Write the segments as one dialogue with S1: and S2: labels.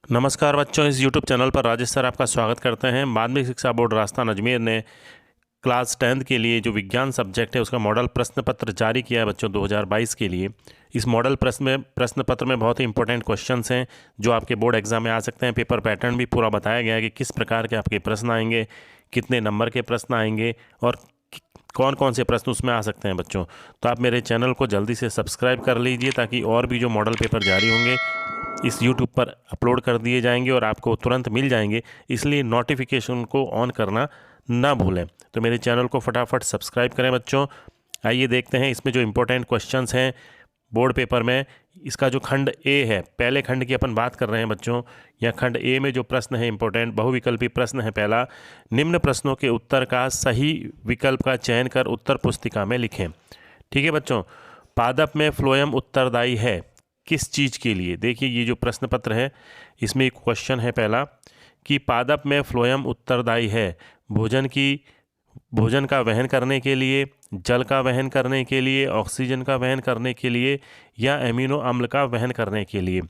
S1: नमस्कार बच्चों, इस YouTube चैनल पर राजेश सर आपका स्वागत करते हैं। माध्यमिक शिक्षा बोर्ड राजस्थान अजमेर ने क्लास 10th के लिए जो विज्ञान सब्जेक्ट है उसका मॉडल प्रश्न पत्र जारी किया है बच्चों 2022 के लिए। इस मॉडल प्रश्न पत्र में बहुत ही इंपॉर्टेंट क्वेश्चंस हैं जो आपके बोर्ड एग्जाम में आ सकते हैं। पेपर पैटर्न भी पूरा बताया गया है कि किस प्रकार के आपके प्रश्न आएंगे, कितने नंबर के प्रश्न आएंगे और कौन कौन से प्रश्न उसमें आ सकते हैं बच्चों। तो आप मेरे चैनल को जल्दी से सब्सक्राइब कर लीजिए ताकि और भी जो मॉडल पेपर जारी होंगे इस YouTube पर अपलोड कर दिए जाएंगे और आपको तुरंत मिल जाएंगे, इसलिए नोटिफिकेशन को ऑन करना ना भूलें। तो मेरे चैनल को फटाफट सब्सक्राइब करें बच्चों। आइए देखते हैं इसमें जो इम्पोर्टेंट क्वेश्चंस हैं बोर्ड पेपर में। इसका जो खंड ए है, पहले खंड की अपन बात कर रहे हैं बच्चों। यह खंड ए में जो प्रश्न है इम्पोर्टेंट बहुविकल्पी प्रश्न है। पहला, निम्न प्रश्नों के उत्तर का सही विकल्प का चयन कर उत्तर पुस्तिका में लिखें। ठीक है बच्चों, पादप में फ्लोएम उत्तरदायी है किस चीज़ के लिए? देखिए ये जो प्रश्न पत्र है इसमें एक क्वेश्चन है पहला कि पादप में फ्लोएम उत्तरदायी है भोजन का वहन करने के लिए, जल का वहन करने के लिए, ऑक्सीजन का वहन करने के लिए या एमिनो अम्ल का वहन करने के लिए।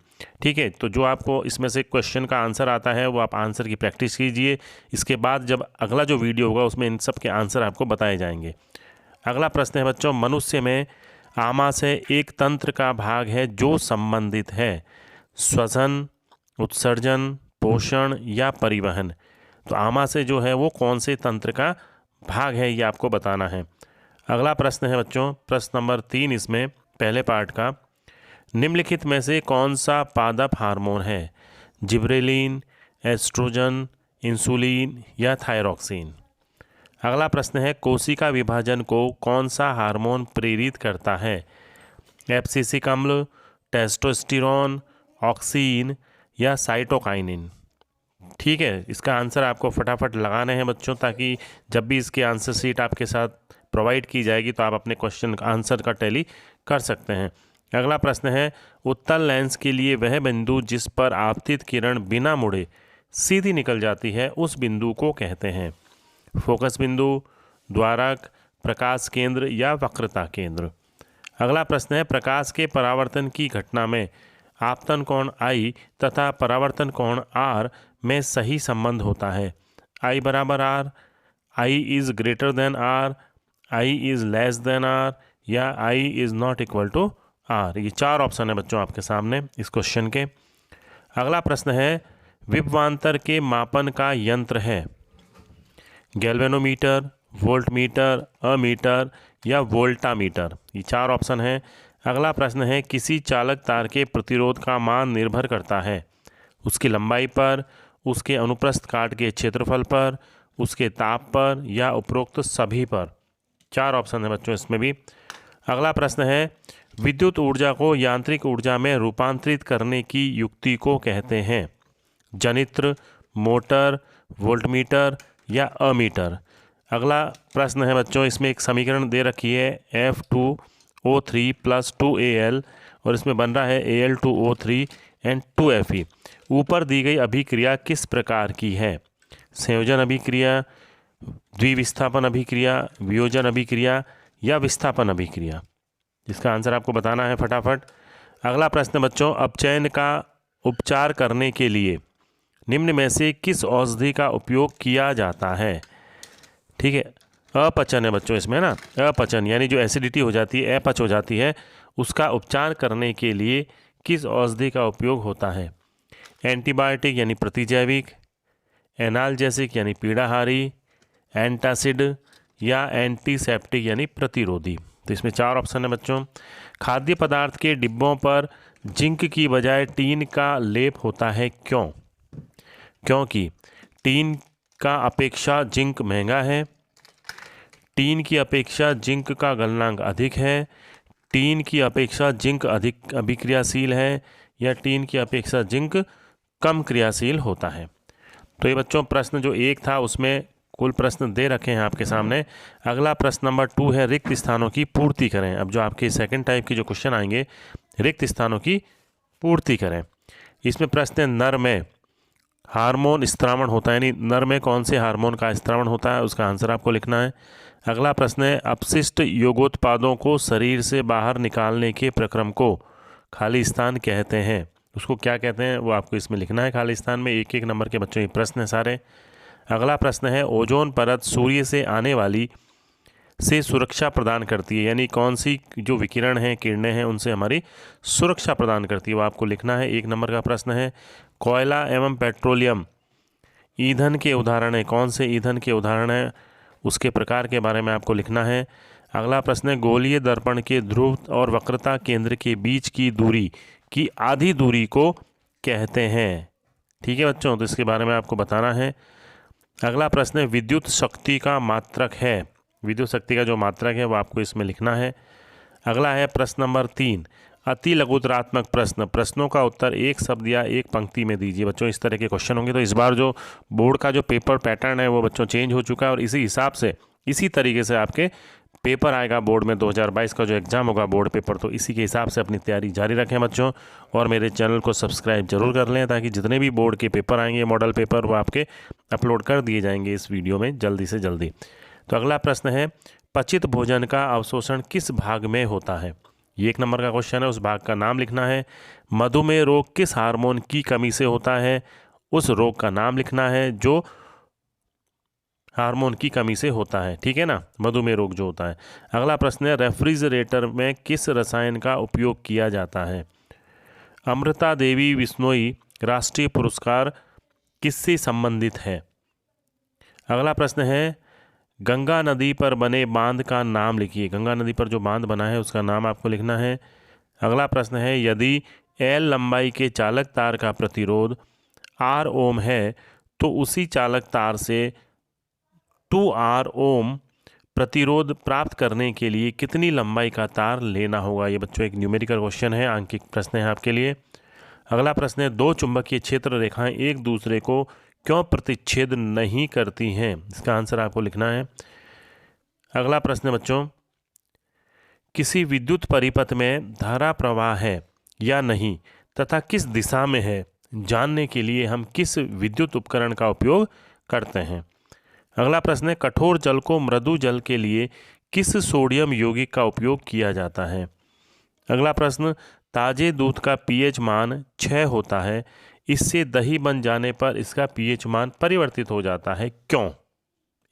S1: ठीक है, तो जो आपको इसमें से क्वेश्चन का आंसर आता है वो आप आंसर की प्रैक्टिस कीजिए। इसके बाद जब अगला जो वीडियो होगा उसमें इन सब के आंसर आपको बताए जाएंगे। अगला प्रश्न है बच्चों, मनुष्य में आमाशय एक तंत्र का भाग है जो संबंधित है श्वसन, उत्सर्जन, पोषण या परिवहन। तो आमाशय जो है वो कौन से तंत्र का भाग है ये आपको बताना है। अगला प्रश्न है बच्चों, प्रश्न नंबर 3 इसमें पहले पार्ट का, निम्नलिखित में से कौन सा पादप हार्मोन है? जिब्रेलिन, एस्ट्रोजन, इंसुलिन या थायरॉक्सिन। अगला प्रश्न है, कोशिका विभाजन को कौन सा हार्मोन प्रेरित करता है? एब्सिसिक अम्ल, टेस्टोस्टेरोन, ऑक्सीन या साइटोकाइनिन। ठीक है, इसका आंसर आपको फटाफट लगाने हैं बच्चों ताकि जब भी इसकी आंसर शीट आपके साथ प्रोवाइड की जाएगी तो आप अपने क्वेश्चन का आंसर का टैली कर सकते हैं। अगला प्रश्न है, उत्तल लेंस के लिए वह बिंदु जिस पर आपतित किरण बिना मुड़े सीधी निकल जाती है उस बिंदु को कहते हैं? फोकस बिंदु, द्वारक, प्रकाश केंद्र या वक्रता केंद्र। अगला प्रश्न है, प्रकाश के परावर्तन की घटना में आपतन कोण I तथा परावर्तन कोण R में सही संबंध होता है? I बराबर R, I is greater than R, I is less than R या I is not equal to R। ये 4 ऑप्शन है बच्चों आपके सामने इस क्वेश्चन के। अगला प्रश्न है, विभवांतर के मापन का यंत्र है गैल्वेनोमीटर, वोल्टमीटर, अमीटर या वोल्टामीटर। ये 4 ऑप्शन हैं। अगला प्रश्न है, किसी चालक तार के प्रतिरोध का मान निर्भर करता है उसकी लंबाई पर, उसके अनुप्रस्थ काट के क्षेत्रफल पर, उसके ताप पर या उपरोक्त सभी पर। 4 ऑप्शन है बच्चों इसमें भी। अगला प्रश्न है, विद्युत ऊर्जा को यांत्रिक ऊर्जा में रूपांतरित करने की युक्ति को कहते हैं? जनित्र, मोटर, वोल्टमीटर या अमीटर। अगला प्रश्न है बच्चों, इसमें एक समीकरण दे रखी है F2O3 + 2Al और इसमें बन रहा है Al2O3 and 2Fe। ऊपर दी गई अभिक्रिया किस प्रकार की है? संयोजन अभिक्रिया, द्विविस्थापन अभिक्रिया, वियोजन अभिक्रिया या विस्थापन अभिक्रिया। इसका आंसर आपको बताना है फटाफट। अगला प्रश्न बच्चों, अपचयन का उपचार करने के लिए निम्न में से किस औषधि का उपयोग किया जाता है? ठीक है, अपचन है बच्चों इसमें ना, अपचन यानी जो एसिडिटी हो जाती है, अपच हो जाती है, उसका उपचार करने के लिए किस औषधि का उपयोग होता है? एंटीबायोटिक यानी प्रतिजैविक, एनाल्जेसिक यानी पीड़ाहारी, एंटासिड या एंटीसेप्टिक यानी प्रतिरोधी। तो इसमें 4 ऑप्शन है बच्चों। खाद्य पदार्थ के डिब्बों पर जिंक की बजाय टीन का लेप होता है क्यों? क्योंकि टीन का अपेक्षा जिंक महंगा है, टीन की अपेक्षा जिंक का गलनांक अधिक है, टीन की अपेक्षा जिंक अधिक अभिक्रियाशील है या टीन की अपेक्षा जिंक कम क्रियाशील होता है। तो ये बच्चों प्रश्न जो 1 था उसमें कुल प्रश्न दे रखे हैं आपके सामने। अगला प्रश्न नंबर 2 है, रिक्त स्थानों की पूर्ति करें। अब जो आपके सेकंड टाइप के जो क्वेश्चन आएंगे, रिक्त स्थानों की पूर्ति करें। इसमें प्रश्न है, नर में हार्मोन स्त्रावण होता है, यानी नर में कौन से हार्मोन का स्त्रावण होता है? उसका आंसर आपको लिखना है। अगला प्रश्न है, अपशिष्ट योगोत्पादों को शरीर से बाहर निकालने के प्रक्रम को खाली स्थान कहते हैं? उसको क्या कहते हैं वो आपको इसमें लिखना है खालिस्तान में। एक एक नंबर के बच्चों ये प्रश्न है सारे। अगला प्रश्न है ओजोन परत सूर्य से आने वाली से सुरक्षा प्रदान करती है, यानी कौन सी जो विकिरण हैं किरणें हैं उनसे हमारी सुरक्षा प्रदान करती है, वो आपको लिखना है। एक नंबर का प्रश्न है कोयला एवं पेट्रोलियम ईंधन के उदाहरण है, कौन से ईंधन के उदाहरण है, उसके प्रकार के बारे में आपको लिखना है। अगला प्रश्न है गोलीय दर्पण के ध्रुव और वक्रता केंद्र के बीच की दूरी की आधी दूरी को कहते हैं। ठीक है बच्चों, तो इसके बारे में आपको बताना है। अगला प्रश्न है विद्युत शक्ति का मात्रक है, विद्युत शक्ति का जो मात्रक है वो आपको इसमें लिखना है। अगला है प्रश्न नंबर 3 अति लघुतरात्मक प्रश्न, प्रश्नों का उत्तर एक शब्द या एक पंक्ति में दीजिए। बच्चों इस तरह के क्वेश्चन होंगे। तो इस बार जो बोर्ड का जो पेपर पैटर्न है वो बच्चों चेंज हो चुका है और इसी हिसाब से इसी तरीके से आपके पेपर आएगा बोर्ड में 2022 का जो एग्ज़ाम होगा बोर्ड पेपर। तो इसी के हिसाब से अपनी तैयारी जारी रखें बच्चों, और मेरे चैनल को सब्सक्राइब जरूर कर लें ताकि जितने भी बोर्ड के पेपर आएंगे मॉडल पेपर वो आपके अपलोड कर दिए जाएंगे इस वीडियो में जल्दी से जल्दी। तो अगला प्रश्न है पचित भोजन का अवशोषण किस भाग में होता है, ये एक नंबर का क्वेश्चन है, उस भाग का नाम लिखना है। मधुमेह रोग किस हार्मोन की कमी से होता है, उस रोग का नाम लिखना है जो हार्मोन की कमी से होता है। ठीक है ना, मधुमेह रोग जो होता है। अगला प्रश्न है रेफ्रिजरेटर में किस रसायन का उपयोग किया जाता है। अमृता देवी बिश्नोई राष्ट्रीय पुरस्कार किससे संबंधित है। अगला प्रश्न है गंगा नदी पर बने बांध का नाम लिखिए, गंगा नदी पर जो बांध बना है उसका नाम आपको लिखना है। अगला प्रश्न है यदि L लंबाई के चालक तार का प्रतिरोध R ओम है तो उसी चालक तार से 2R ओम प्रतिरोध प्राप्त करने के लिए कितनी लंबाई का तार लेना होगा। ये बच्चों एक न्यूमेरिकल क्वेश्चन है, आंकिक प्रश्न है आपके लिए। अगला प्रश्न है दो चुंबकीय क्षेत्र रेखाएं एक दूसरे को क्यों प्रतिच्छेद नहीं करती हैं, इसका आंसर आपको लिखना है। अगला प्रश्न है बच्चों किसी विद्युत परिपथ में धारा प्रवाह है या नहीं तथा किस दिशा में है जानने के लिए हम किस विद्युत उपकरण का उपयोग करते हैं। अगला प्रश्न है कठोर जल को मृदु जल के लिए किस सोडियम यौगिक का उपयोग किया जाता है। अगला प्रश्न ताजे दूध का पीएच मान 6 होता है, इससे दही बन जाने पर इसका पीएच मान परिवर्तित हो जाता है, क्यों,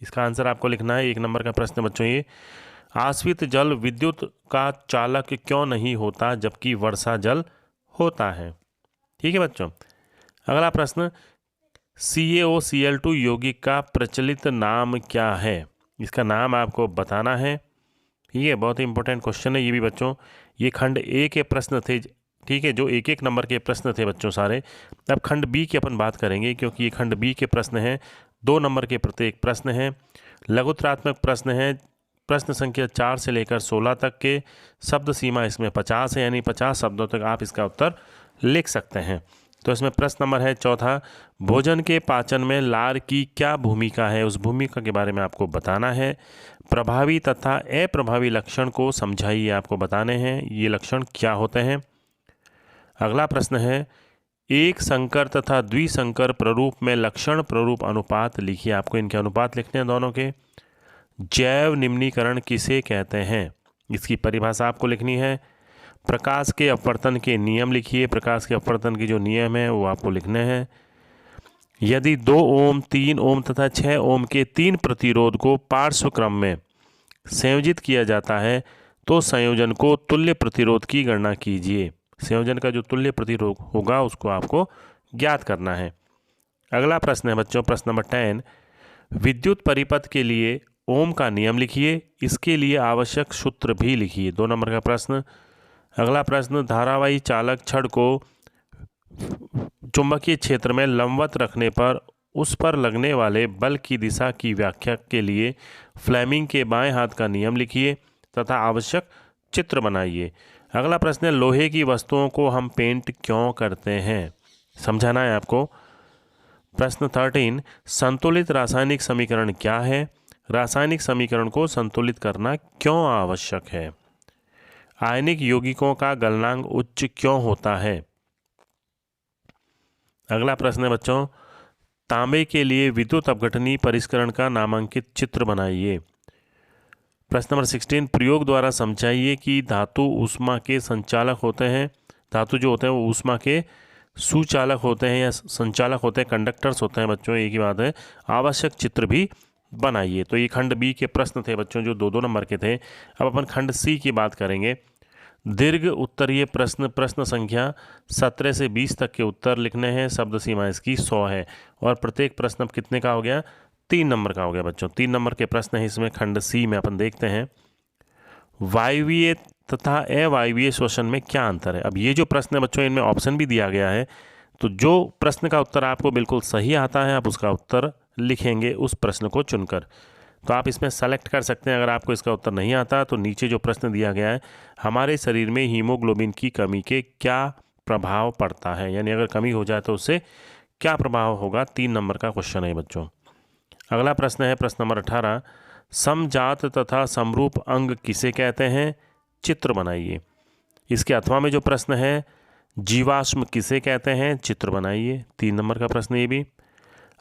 S1: इसका आंसर आपको लिखना है। एक नंबर का प्रश्न बच्चों ये आश्रित जल विद्युत का चालक क्यों नहीं होता जबकि वर्षा जल होता है। ठीक है बच्चों। अगला प्रश्न CaOCl2 यौगिक का प्रचलित नाम क्या है, इसका नाम आपको बताना है। ठीक है, बहुत ही इंपॉर्टेंट क्वेश्चन है ये भी बच्चों। ये खंड A के प्रश्न थे, ठीक है, जो एक एक नंबर के प्रश्न थे बच्चों सारे। अब खंड B की अपन बात करेंगे क्योंकि ये खंड B के प्रश्न हैं, 2 नंबर के प्रत्येक प्रश्न हैं, लघुतरात्मक प्रश्न हैं। प्रश्न संख्या 4 से लेकर 16 तक के, शब्द सीमा इसमें 50 है, यानी 50 शब्दों तक आप इसका उत्तर लिख सकते हैं। तो इसमें प्रश्न नंबर है चौथा भोजन के पाचन में लार की क्या भूमिका है, उस भूमिका के बारे में आपको बताना है। प्रभावी तथा अप्रभावी लक्षण को समझाइए, आपको बताने हैं ये लक्षण क्या होते हैं। अगला प्रश्न है एक संकर तथा द्विसंकर प्ररूप में लक्षण प्ररूप अनुपात लिखिए, आपको इनके अनुपात लिखने हैं दोनों के। जैव निम्नीकरण किसे कहते हैं, इसकी परिभाषा आपको लिखनी है। प्रकाश के अपवर्तन के नियम लिखिए, प्रकाश के अपवर्तन के जो नियम है वो आपको लिखने हैं। यदि 2 ओम 3 ओम तथा 6 ओम के 3 प्रतिरोध को पार्श्व क्रम में संयोजित किया जाता है तो संयोजन को तुल्य प्रतिरोध की गणना कीजिए। संयोजन का जो तुल्य प्रतिरोध होगा उसको आपको ज्ञात करना है। अगला प्रश्न है बच्चों प्रश्न नंबर 10 विद्युत परिपथ के लिए ओम का नियम लिखिए, इसके लिए आवश्यक सूत्र भी लिखिए, 2 नंबर का प्रश्न। अगला प्रश्न धारावाही चालक छड़ को चुंबकीय क्षेत्र में लंबवत रखने पर उस पर लगने वाले बल की दिशा की व्याख्या के लिए फ्लेमिंग के बाएं हाथ का नियम लिखिए तथा आवश्यक चित्र बनाइए। अगला प्रश्न है लोहे की वस्तुओं को हम पेंट क्यों करते हैं, समझाना है आपको। प्रश्न 13 संतुलित रासायनिक समीकरण क्या है, रासायनिक समीकरण को संतुलित करना क्यों आवश्यक है। आयनिक यौगिकों का गलनांक उच्च क्यों होता है। अगला प्रश्न है बच्चों तांबे के लिए विद्युत अपघटनी परिष्करण का नामांकित चित्र बनाइए। प्रश्न नंबर 16 प्रयोग द्वारा समझाइए कि धातु ऊष्मा के संचालक होते हैं, धातु जो होते हैं वो ऊष्मा के सुचालक होते हैं या संचालक होते हैं, कंडक्टर्स होते हैं बच्चों, एक ही बात है। आवश्यक चित्र भी बनाइए। तो ये खंड बी के प्रश्न थे बच्चों जो 2-2 नंबर के थे। अब अपन खंड सी की बात करेंगे। दीर्घ उत्तरीय प्रश्न, प्रश्न संख्या 17 से 20 तक के उत्तर लिखने हैं। शब्द सीमा इसकी 100 है और प्रत्येक प्रश्न अब कितने का हो गया? 3 नंबर का हो गया बच्चों। 3 नंबर के प्रश्न है इसमें। खंड सी में अपन देखते हैं वायवीय तथा अवायवीय श्वसन में क्या अंतर है। अब ये जो प्रश्न है बच्चों, इनमें ऑप्शन भी दिया गया है। तो जो प्रश्न का उत्तर आपको बिल्कुल सही आता है, आप उसका उत्तर लिखेंगे उस प्रश्न को चुनकर। तो आप इसमें सेलेक्ट कर सकते हैं। अगर आपको इसका उत्तर नहीं आता तो नीचे जो प्रश्न दिया गया है, हमारे शरीर में हीमोग्लोबिन की कमी के क्या प्रभाव पड़ता है, यानी अगर कमी हो जाए तो उससे क्या प्रभाव होगा। 3 नंबर का क्वेश्चन है बच्चों। अगला प्रश्न है प्रश्न नंबर 18। समजात तथा समरूप अंग किसे कहते हैं? चित्र बनाइए। इसके अथवा में जो प्रश्न है, जीवाश्म किसे कहते हैं? चित्र बनाइए। 3 नंबर का प्रश्न ये भी।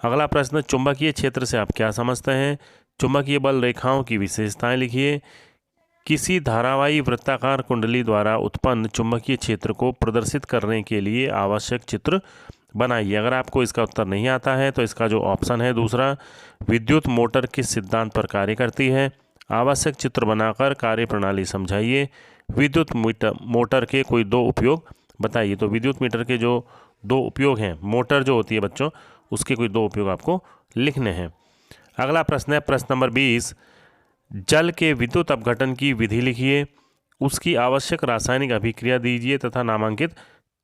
S1: अगला प्रश्न, चुंबकीय क्षेत्र से आप क्या समझते हैं? चुंबकीय बल रेखाओं की विशेषताएं लिखिए। किसी धारावाही वृत्ताकार कुंडली द्वारा उत्पन्न चुंबकीय क्षेत्र को प्रदर्शित करने के लिए आवश्यक चित्र बनाइए। अगर आपको इसका उत्तर नहीं आता है तो इसका जो ऑप्शन है दूसरा, विद्युत मोटर किस सिद्धांत पर कार्य करती है? आवश्यक चित्र बनाकर कार्य प्रणाली समझाइए। विद्युत मोटर के कोई 2 उपयोग बताइए। तो विद्युत मीटर के जो 2 उपयोग हैं, मोटर जो होती है बच्चों, उसके कोई 2 उपयोग आपको लिखने हैं। अगला प्रश्न है प्रश्न नंबर 20। जल के विद्युत अपघटन की विधि लिखिए। उसकी आवश्यक रासायनिक अभिक्रिया दीजिए तथा नामांकित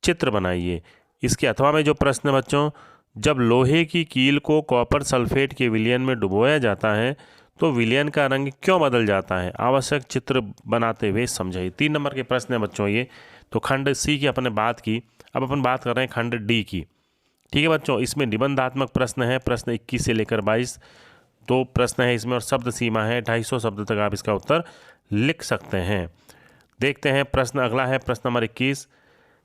S1: चित्र बनाइए। इसके अथवा में जो प्रश्न बच्चों, जब लोहे की कील को कॉपर सल्फेट के विलयन में डुबोया जाता है तो विलयन का रंग क्यों बदल जाता है? आवश्यक चित्र बनाते हुए समझाइए। 3 नंबर के प्रश्न है बच्चों ये। तो खंड सी की अपने बात की। अब अपन बात कर रहे हैं खंड डी की। ठीक है बच्चों, इसमें निबंधात्मक प्रश्न है। प्रश्न 21 से लेकर 22 2 प्रश्न है इसमें और शब्द सीमा है 250 शब्द तक आप इसका उत्तर लिख सकते हैं। देखते हैं प्रश्न अगला है प्रश्न नंबर 21।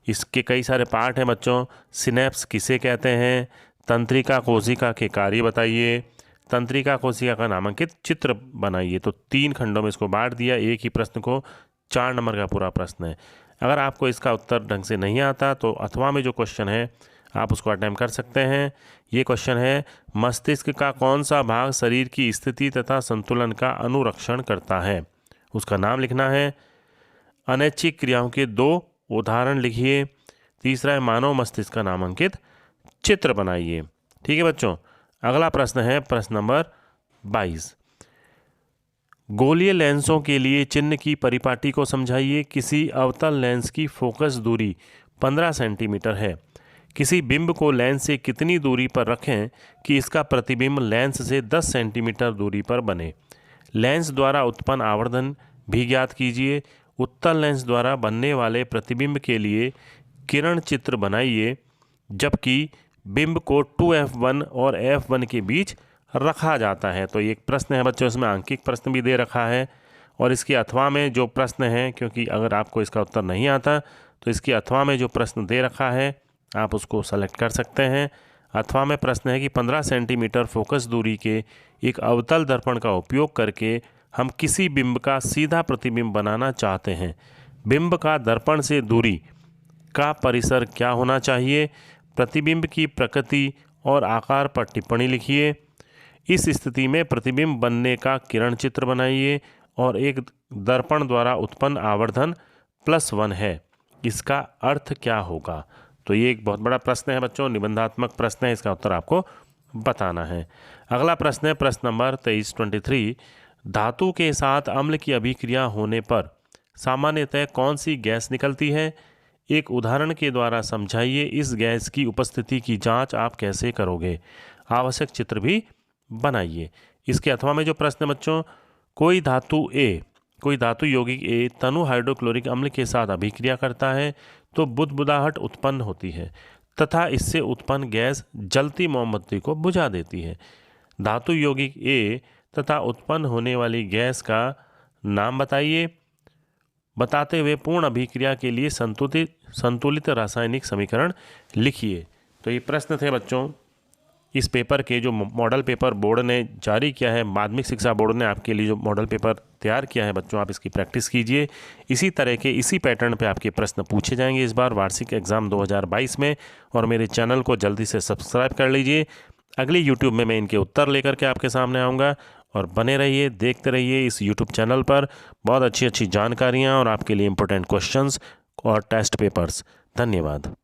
S1: इसके कई सारे पार्ट हैं बच्चों। सिनेप्स किसे कहते हैं? तंत्रिका कोशिका के कार्य बताइए। तंत्रिका कोशिका का नामांकित चित्र बनाइए। तो 3 खंडों में इसको बांट दिया, एक ही प्रश्न को। 4 नंबर का पूरा प्रश्न है। अगर आपको इसका उत्तर ढंग से नहीं आता तो अथवा में जो क्वेश्चन है आप उसको अटेम्प्ट कर सकते हैं। ये क्वेश्चन है, मस्तिष्क का कौन सा भाग शरीर की स्थिति तथा संतुलन का अनुरक्षण करता है? उसका नाम लिखना है। अनैच्छिक क्रियाओं के 2 उदाहरण लिखिए। तीसरा है मानव मस्तिष्क का नामांकित चित्र बनाइए। ठीक है बच्चों, अगला प्रश्न है प्रश्न नंबर 22। गोलीय लेंसों के लिए चिन्ह की परिपाटी को समझाइए। किसी अवतल लेंस की फोकस दूरी 15 सेंटीमीटर है। किसी बिंब को लेंस से कितनी दूरी पर रखें कि इसका प्रतिबिंब लेंस से 10 सेंटीमीटर दूरी पर बने? लेंस द्वारा उत्पन्न आवर्धन भी ज्ञात कीजिए। उत्तल लेंस द्वारा बनने वाले प्रतिबिंब के लिए किरण चित्र बनाइए जबकि बिंब को 2f1 और f1 के बीच रखा जाता है। तो ये एक प्रश्न है बच्चों, इसमें अंकित प्रश्न भी दे रखा है और इसके अथवा में जो प्रश्न है, क्योंकि अगर आपको इसका उत्तर नहीं आता तो इसके अथवा में जो प्रश्न दे रखा है आप उसको सेलेक्ट कर सकते हैं। अथवा में प्रश्न है कि 15 सेंटीमीटर फोकस दूरी के एक अवतल दर्पण का उपयोग करके हम किसी बिंब का सीधा प्रतिबिंब बनाना चाहते हैं। बिंब का दर्पण से दूरी का परिसर क्या होना चाहिए? प्रतिबिंब की प्रकृति और आकार पर टिप्पणी लिखिए। इस स्थिति में प्रतिबिंब बनने का किरण चित्र बनाइए और एक दर्पण द्वारा उत्पन्न आवर्धन +1 है, इसका अर्थ क्या होगा? तो ये एक बहुत बड़ा प्रश्न है बच्चों, निबंधात्मक प्रश्न है, इसका उत्तर आपको बताना है। अगला प्रश्न है प्रश्न नंबर 23 धातु के साथ अम्ल की अभिक्रिया होने पर सामान्यतः कौन सी गैस निकलती है? एक उदाहरण के द्वारा समझाइए। इस गैस की उपस्थिति की जांच आप कैसे करोगे? आवश्यक चित्र भी बनाइए। इसके अथवा में जो प्रश्न बच्चों, कोई धातु यौगिक ए तनु हाइड्रोक्लोरिक अम्ल के साथ अभिक्रिया करता है तो बुदबुदाहट उत्पन्न होती है तथा इससे उत्पन्न गैस जलती मोमबत्ती को बुझा देती है। धातु यौगिक ए तथा उत्पन्न होने वाली गैस का नाम बताइए। बताते हुए पूर्ण अभिक्रिया के लिए संतुलित रासायनिक समीकरण लिखिए। तो ये प्रश्न थे बच्चों इस पेपर के जो मॉडल पेपर बोर्ड ने जारी किया है, माध्यमिक शिक्षा बोर्ड ने आपके लिए जो मॉडल पेपर तैयार किया है बच्चों, आप इसकी प्रैक्टिस कीजिए। इसी तरह के इसी पैटर्न पे आपके प्रश्न पूछे जाएंगे इस बार वार्षिक एग्ज़ाम 2022 में। और मेरे चैनल को जल्दी से सब्सक्राइब कर लीजिए। अगली यूट्यूब में मैं इनके उत्तर लेकर के आपके सामने आऊँगा। और बने रहिए, देखते रहिए इस यूट्यूब चैनल पर बहुत अच्छी अच्छी जानकारियाँ और आपके लिए इम्पोर्टेंट क्वेश्चंस और टेस्ट पेपर्स। धन्यवाद।